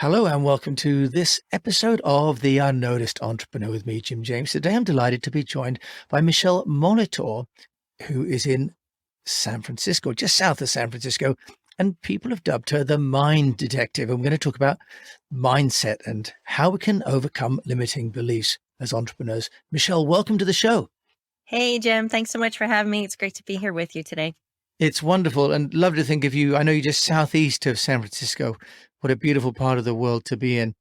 Hello and welcome to this episode of The Unnoticed Entrepreneur with me, Jim James. Today I'm delighted to be joined by Michele Molitor, who is in San Francisco, just south of San Francisco, and people have dubbed her the Mind Detective. And we're going to talk about mindset and how we can overcome limiting beliefs as entrepreneurs. Michele, welcome to the show. Hey, Jim. Thanks so much for having me. It's great to be here with you today. It's wonderful and love to think of you. I know you're just southeast of San Francisco. What a beautiful part of the world to be in.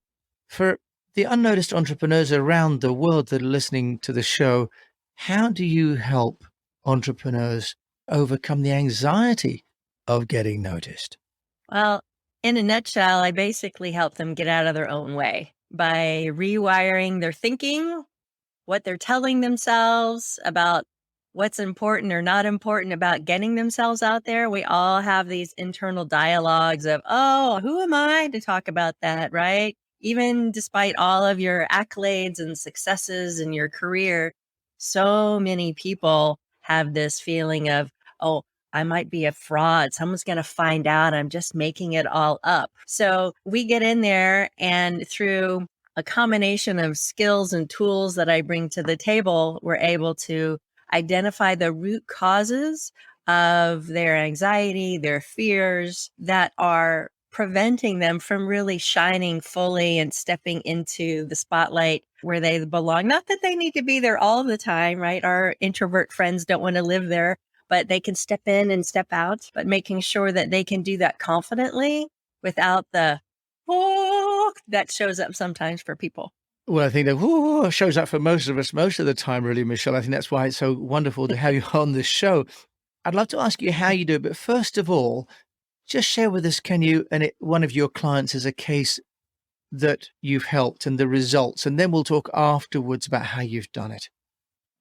For the unnoticed entrepreneurs around the world that are listening to the show, how do you help entrepreneurs overcome the anxiety of getting noticed? Well, in a nutshell, I basically help them get out of their own way by rewiring their thinking, what they're telling themselves about what's important or not important about getting themselves out there. We all have these internal dialogues of, oh, who am I to talk about that, right? Even despite all of your accolades and successes in your career, so many people have this feeling of, oh, I might be a fraud. Someone's going to find out I'm just making it all up. So we get in there and through a combination of skills and tools that I bring to the table, we're able to identify the root causes of their anxiety, their fears that are preventing them from really shining fully and stepping into the spotlight where they belong. Not that they need to be there all the time, right? Our introvert friends don't want to live there, but they can step in and step out, but making sure that they can do that confidently without the oh that shows up sometimes for people. Well, I think that shows up for most of us most of the time, really, Michele. I think that's why it's so wonderful to have you on this show. I'd love to ask you how you do it, but first of all, just share with us, can you, one of your clients is a case that you've helped and the results, and then we'll talk afterwards about how you've done it.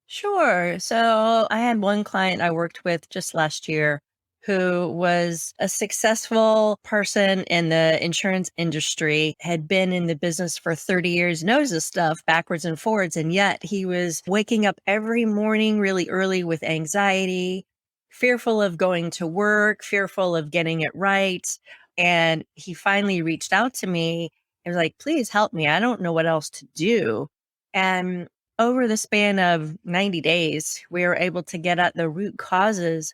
Sure. So I had one client I worked with just last year who was a successful person in the insurance industry, had been in the business for 30 years, knows this stuff backwards and forwards. And yet he was waking up every morning really early with anxiety, fearful of going to work, fearful of getting it right. And he finally reached out to me and was like, please help me. I don't know what else to do. And over the span of 90 days, we were able to get at the root causes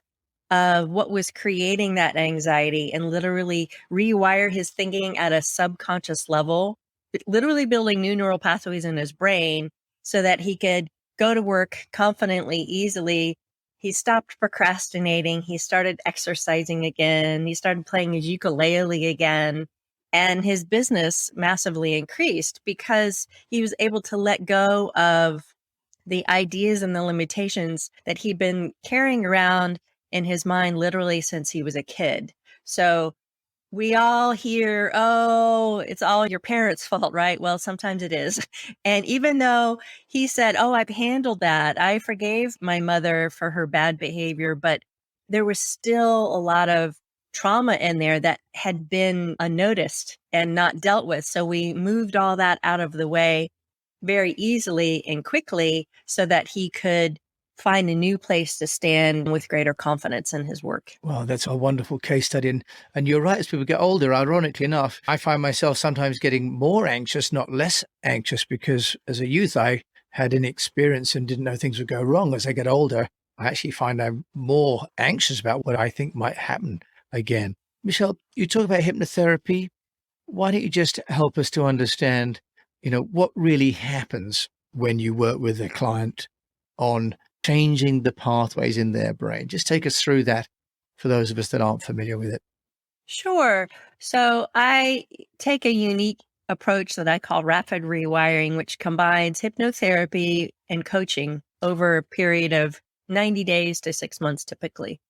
of what was creating that anxiety and literally rewire his thinking at a subconscious level, literally building new neural pathways in his brain so that he could go to work confidently, easily. He stopped procrastinating. He started exercising again. He started playing his ukulele again. And his business massively increased because he was able to let go of the ideas and the limitations that he'd been carrying around in his mind literally since he was a kid. So we all hear, oh, it's all your parents' fault, right? Well, sometimes it is. And even though he said, oh, I've handled that, I forgave my mother for her bad behavior, but there was still a lot of trauma in there that had been unnoticed and not dealt with. So we moved all that out of the way very easily and quickly so that he could find a new place to stand with greater confidence in his work. Well, that's a wonderful case study. And you're right, as people get older, ironically enough, I find myself sometimes getting more anxious, not less anxious, because as a youth, I had inexperience and didn't know things would go wrong. As I get older, I actually find I'm more anxious about what I think might happen again. Michele, you talk about hypnotherapy. Why don't you just help us to understand, what really happens when you work with a client on changing the pathways in their brain? Just take us through that for those of us that aren't familiar with it. Sure. So I take a unique approach that I call rapid rewiring, which combines hypnotherapy and coaching over a period of 90 days to 6 months typically.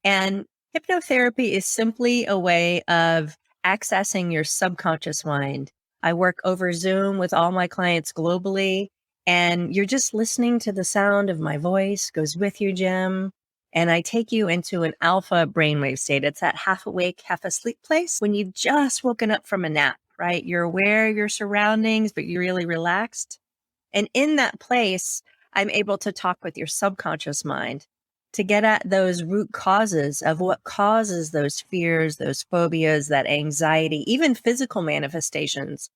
And hypnotherapy is simply a way of accessing your subconscious mind. I work over Zoom with all my clients globally, and you're just listening to the sound of my voice goes with you, Jim. And I take you into an alpha brainwave state. It's that half awake, half asleep place when you've just woken up from a nap, right? You're aware of your surroundings, but you're really relaxed. And in that place, I'm able to talk with your subconscious mind. to get at those root causes of what causes those fears, those phobias, that anxiety, even physical manifestations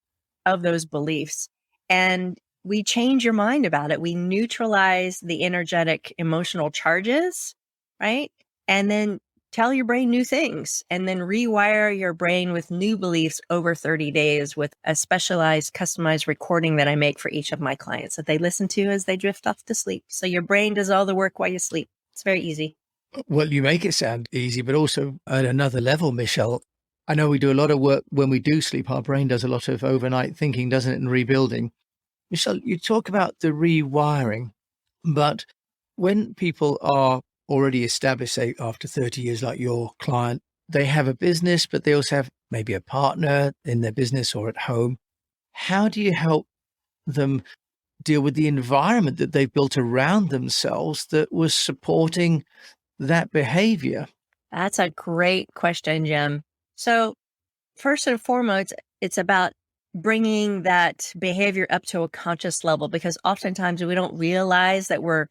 of those beliefs. And we change your mind about it. We neutralize the energetic emotional charges, right? And then tell your brain new things and then rewire your brain with new beliefs over 30 days with a specialized, customized recording that I make for each of my clients that they listen to as they drift off to sleep. So your brain does all the work while you sleep. It's very easy. Well, you make it sound easy, but also at another level, Michelle. I know we do a lot of work when we do sleep. Our brain does a lot of overnight thinking, doesn't it, and rebuilding. Michelle, you talk about the rewiring, but when people are already established, say after 30 years, like your client, they have a business, but they also have maybe a partner in their business or at home. How do you help them deal with the environment that they've built around themselves that was supporting that behavior? That's a great question, Jim. So first and foremost, it's about bringing that behavior up to a conscious level because oftentimes we don't realize that we're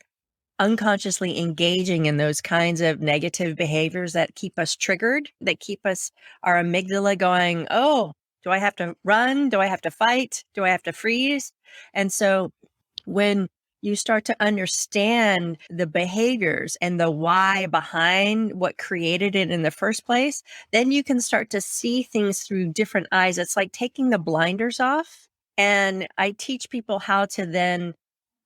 unconsciously engaging in those kinds of negative behaviors that keep us triggered, that keep us, our amygdala going, oh, do I have to run? Do I have to fight? Do I have to freeze? And so when you start to understand the behaviors and the why behind what created it in the first place, then you can start to see things through different eyes. It's like taking the blinders off. And I teach people how to then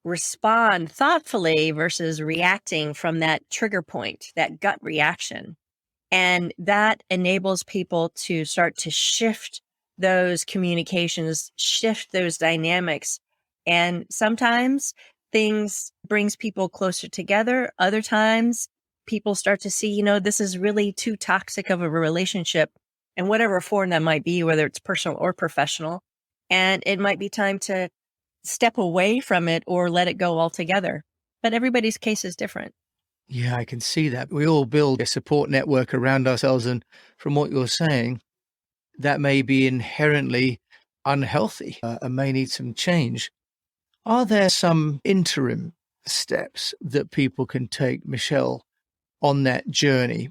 respond thoughtfully versus reacting from that trigger point, that gut reaction. And that enables people to start to shift those communications, shift those dynamics. And sometimes things brings people closer together. Other times people start to see, this is really too toxic of a relationship in whatever form that might be, whether it's personal or professional. And it might be time to step away from it or let it go altogether. But everybody's case is different. Yeah, I can see that. We all build a support network around ourselves. And from what you're saying, that may be inherently unhealthy and may need some change. Are there some interim steps that people can take, Michelle, on that journey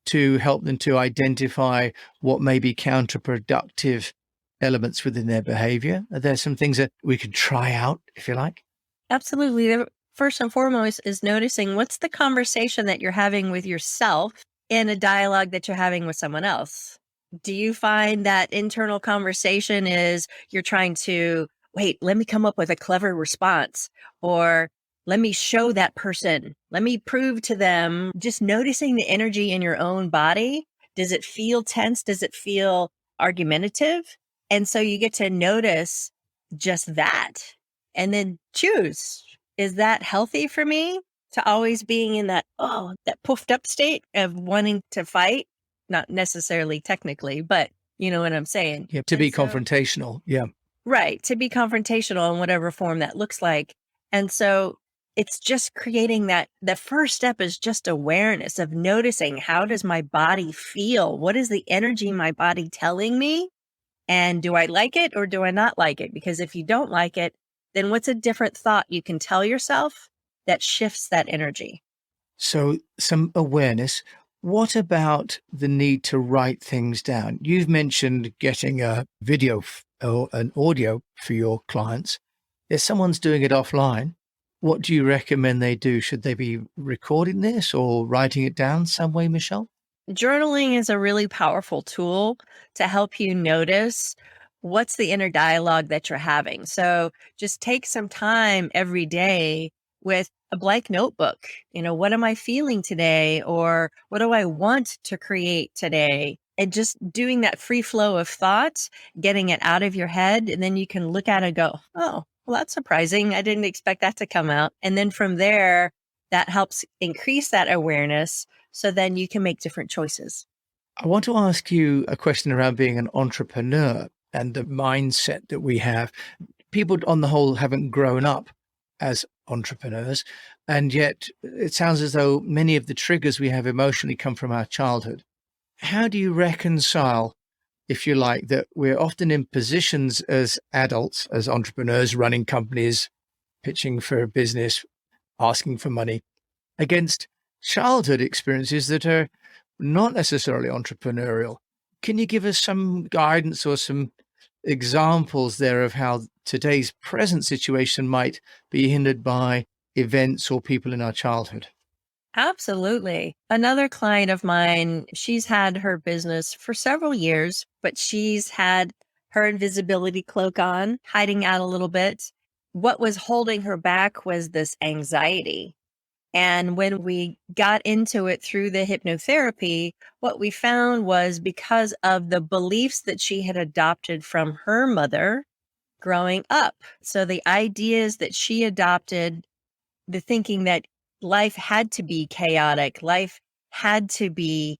to help them to identify what may be counterproductive elements within their behavior? Are there some things that we could try out, if you like? Absolutely. First and foremost is noticing what's the conversation that you're having with yourself in a dialogue that you're having with someone else. Do you find that internal conversation is you're trying to, wait, let me come up with a clever response, or let me show that person, let me prove to them, just noticing the energy in your own body. Does it feel tense? Does it feel argumentative? And so you get to notice just that and then choose, is that healthy for me to always being in that, that puffed up state of wanting to fight? Not necessarily technically, but you know what I'm saying? Yeah, to be confrontational. Yeah. Right. To be confrontational in whatever form that looks like. And so it's just creating that. The first step is just awareness of noticing, how does my body feel? What is the energy my body telling me? And do I like it or do I not like it? Because if you don't like it, then what's a different thought you can tell yourself that shifts that energy? So some awareness. What about the need to write things down? You've mentioned getting a video or an audio for your clients. If someone's doing it offline, what do you recommend they do? Should they be recording this or writing it down some way, Michelle? Journaling is a really powerful tool to help you notice what's the inner dialogue that you're having. So just take some time every day with a blank notebook. What am I feeling today? Or what do I want to create today? And just doing that free flow of thoughts, getting it out of your head. And then you can look at it and go, oh, well, that's surprising. I didn't expect that to come out. And then from there, that helps increase that awareness. So then you can make different choices. I want to ask you a question around being an entrepreneur and the mindset that we have. People on the whole haven't grown up as entrepreneurs, and yet it sounds as though many of the triggers we have emotionally come from our childhood. How do you reconcile, if you like, that we're often in positions as adults, as entrepreneurs, running companies, pitching for a business, asking for money, against childhood experiences that are not necessarily entrepreneurial. Can you give us some guidance or some examples there of how today's present situation might be hindered by events or people in our childhood? Absolutely. Another client of mine, she's had her business for several years, but she's had her invisibility cloak on, hiding out a little bit. What was holding her back was this anxiety. And when we got into it through the hypnotherapy, what we found was because of the beliefs that she had adopted from her mother growing up. So the ideas that she adopted, the thinking that life had to be chaotic, life had to be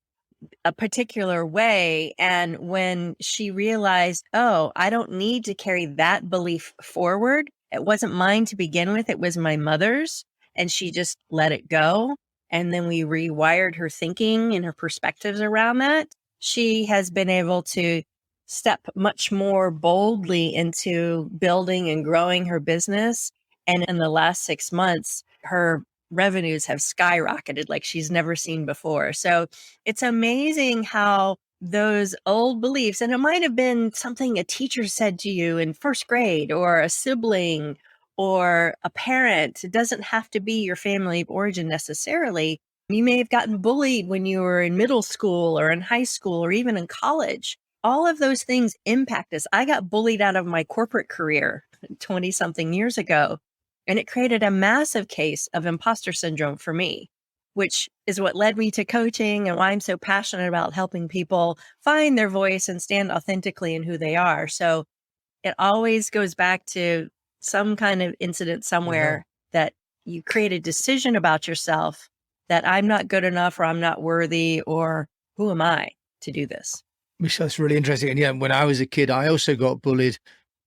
a particular way. And when she realized, oh, I don't need to carry that belief forward. It wasn't mine to begin with. It was my mother's. And she just let it go. And then we rewired her thinking and her perspectives around that. She has been able to step much more boldly into building and growing her business. And in the last 6 months, her revenues have skyrocketed like she's never seen before. So it's amazing how those old beliefs, and it might have been something a teacher said to you in first grade or a sibling or a parent. It doesn't have to be your family of origin necessarily. You may have gotten bullied when you were in middle school or in high school or even in college. All of those things impact us. I got bullied out of my corporate career 20 something years ago, and it created a massive case of imposter syndrome for me, which is what led me to coaching and why I'm so passionate about helping people find their voice and stand authentically in who they are. So it always goes back to some kind of incident Yeah. somewhere that you create a decision about yourself that I'm not good enough or I'm not worthy or who am I to do this? Michelle, that's really interesting. And yeah, when I was a kid, I also got bullied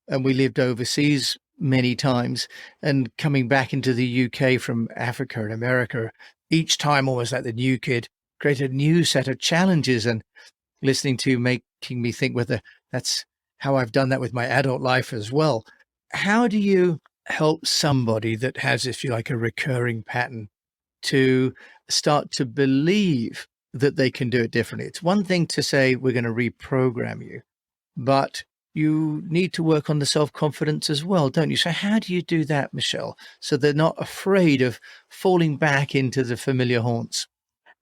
and we lived overseas many times. And coming back into the UK from Africa and America, each time almost like the new kid created a new set of challenges and listening to making me think whether that's how I've done that with my adult life as well. How do you help somebody that has, if you like, a recurring pattern to start to believe that they can do it differently? It's one thing to say, we're going to reprogram you, but you need to work on the self-confidence as well, don't you? So how do you do that, Michelle, so they're not afraid of falling back into the familiar haunts?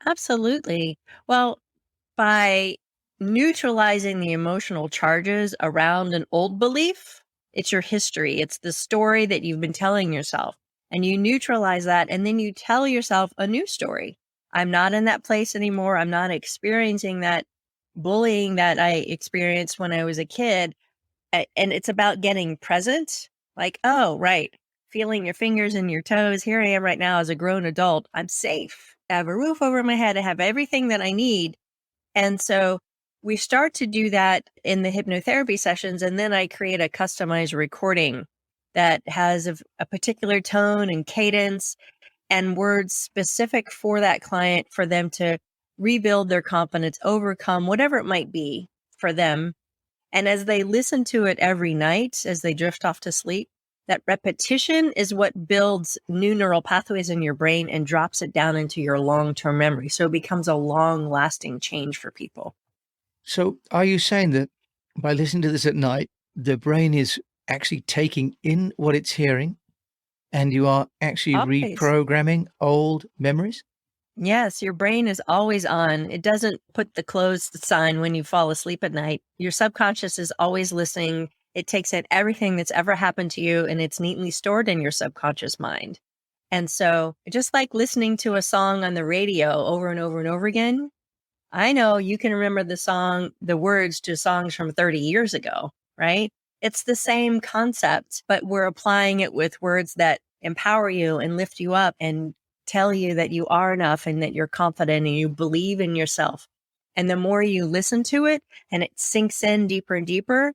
Absolutely. Well, by neutralizing the emotional charges around an old belief, it's your history. It's the story that you've been telling yourself. And you neutralize that, and then you tell yourself a new story. I'm not in that place anymore. I'm not experiencing that bullying that I experienced when I was a kid. And it's about getting present. Like, oh, right. Feeling your fingers and your toes. Here I am right now as a grown adult. I'm safe. I have a roof over my head. I have everything that I need. And so we start to do that in the hypnotherapy sessions. And then I create a customized recording that has a particular tone and cadence and words specific for that client for them to rebuild their confidence, overcome whatever it might be for them. And as they listen to it every night, as they drift off to sleep, that repetition is what builds new neural pathways in your brain and drops it down into your long-term memory. So it becomes a long-lasting change for people. So are you saying that by listening to this at night, the brain is actually taking in what it's hearing and you are actually Always. reprogramming old memories? Yes, your brain is always on. It doesn't put the closed sign when you fall asleep at night. Your subconscious is always listening. It takes in everything that's ever happened to you and it's neatly stored in your subconscious mind. And so, just like listening to a song on the radio over and over and over again, I know you can remember the words to songs from 30 years ago, right? It's the same concept, but we're applying it with words that empower you and lift you up and tell you that you are enough and that you're confident and you believe in yourself. And the more you listen to it and it sinks in deeper and deeper,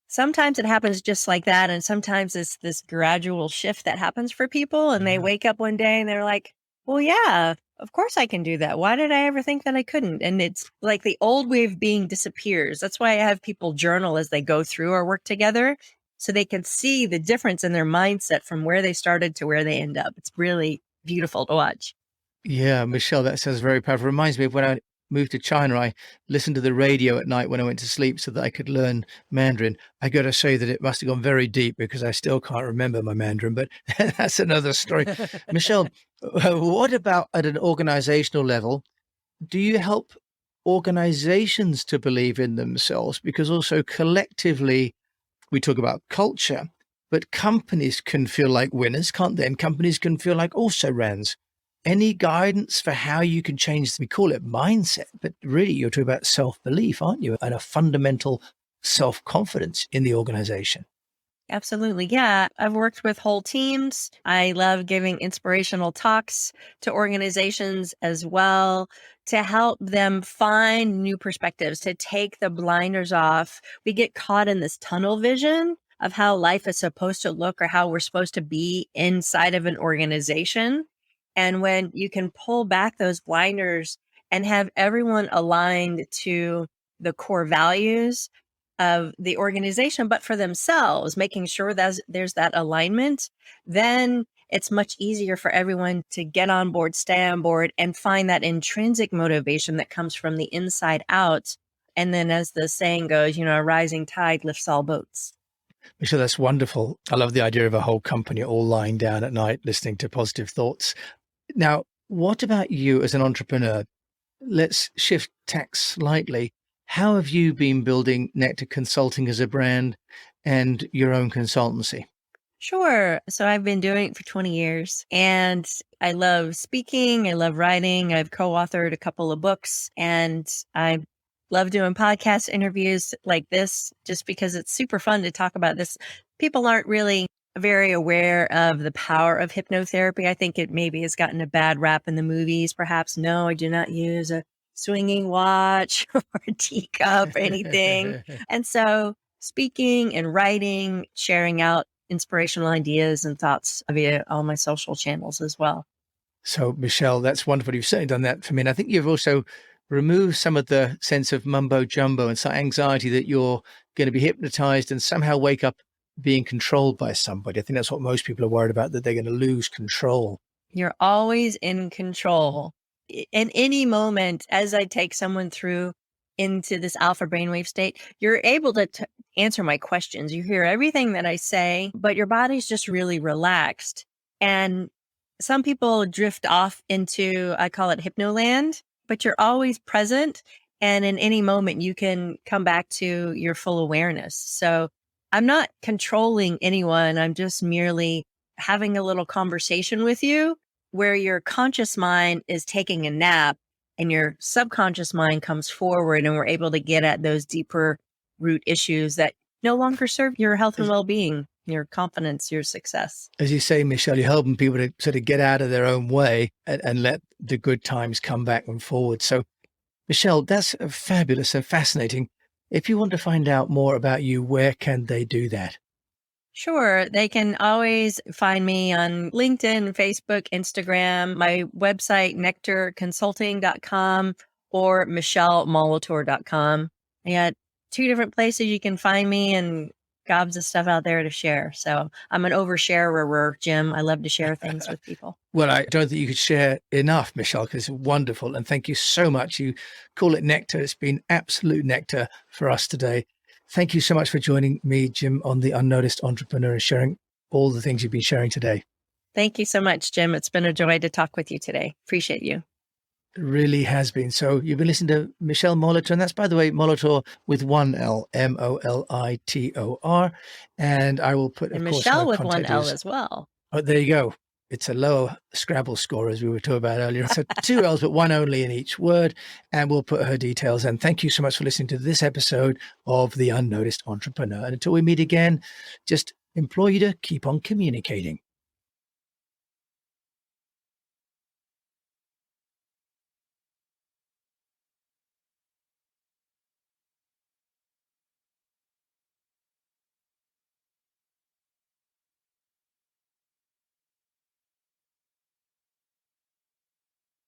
sometimes it happens just like that. And sometimes it's this gradual shift that happens for people. And they Yeah. wake up one day and they're like, well, yeah, of course I can do that. Why did I ever think that I couldn't? And it's like the old way of being disappears. That's why I have people journal as they go through our work together so they can see the difference in their mindset from where they started to where they end up. It's really beautiful to watch. Yeah, Michelle, that sounds very powerful. Reminds me of when I moved to China, I listened to the radio at night when I went to sleep so that I could learn Mandarin. I got to say that it must have gone very deep because I still can't remember my Mandarin, but that's another story. Michelle, what about at an organizational level? Do you help organizations to believe in themselves? Because also collectively, we talk about culture, but companies can feel like winners, can't they? And companies can feel like also rans. Any guidance for how you can change, we call it mindset, but really you're talking about self-belief, aren't you? And a fundamental self-confidence in the organization. Absolutely. Yeah. I've worked with whole teams. I love giving inspirational talks to organizations as well to help them find new perspectives, to take the blinders off. We get caught in this tunnel vision of how life is supposed to look or how we're supposed to be inside of an organization. And when you can pull back those blinders and have everyone aligned to the core values of the organization, but for themselves, making sure that there's that alignment, then it's much easier for everyone to get on board, stay on board, and find that intrinsic motivation that comes from the inside out. And then, as the saying goes, a rising tide lifts all boats. Michelle, that's wonderful. I love the idea of a whole company all lying down at night, listening to positive thoughts. Now, what about you as an entrepreneur? Let's shift tack slightly. How have you been building Nectar Consulting as a brand and your own consultancy? Sure. So I've been doing it for 20 years and I love speaking. I love writing. I've co-authored a couple of books and I love doing podcast interviews like this just because it's super fun to talk about this. People aren't really very aware of the power of hypnotherapy. I think it maybe has gotten a bad rap in the movies. Perhaps, no, I do not use a swinging watch or a teacup or anything. And so speaking and writing, sharing out inspirational ideas and thoughts via all my social channels as well. So, Michelle, that's wonderful. You've certainly done that for me. And I think you've also removed some of the sense of mumbo jumbo and some anxiety that you're going to be hypnotized and somehow wake up being controlled by somebody. I think that's what most people are worried about, that they're going to lose control. You're always in control. In any moment, as I take someone through into this alpha brainwave state, you're able to answer my questions. You hear everything that I say, but your body's just really relaxed. And some people drift off into, I call it hypnoland, but you're always present. And in any moment, you can come back to your full awareness. So I'm not controlling anyone. I'm just merely having a little conversation with you where your conscious mind is taking a nap and your subconscious mind comes forward and we're able to get at those deeper root issues that no longer serve your health and well-being, your confidence, your success. As you say, Michelle, you're helping people to sort of get out of their own way and let the good times come back and forward. So, Michelle, that's fabulous and fascinating. If you want to find out more about you, where can they do that? Sure. They can always find me on LinkedIn, Facebook, Instagram, my website, nectarconsulting.com or michelemolitor.com. I got 2 different places you can find me and gobs of stuff out there to share. So I'm an oversharer, Jim. I love to share things with people. Well, I don't think you could share enough, Michelle, because it's wonderful. And thank you so much. You call it nectar. It's been absolute nectar for us today. Thank you so much for joining me, Jim, on the UnNoticed Entrepreneur and sharing all the things you've been sharing today. Thank you so much, Jim. It's been a joy to talk with you today. Appreciate you. It really has been. So you've been listening to Michele Molitor, and that's, by the way, Molitor with one L, Molitor. And I will put, of course, Michelle with one contact L is- as well. Oh, there you go. It's a lower Scrabble score, as we were talking about earlier. So 2 L's, but one only in each word. And we'll put her details. And thank you so much for listening to this episode of The UnNoticed Entrepreneur. And until we meet again, just implore you to keep on communicating.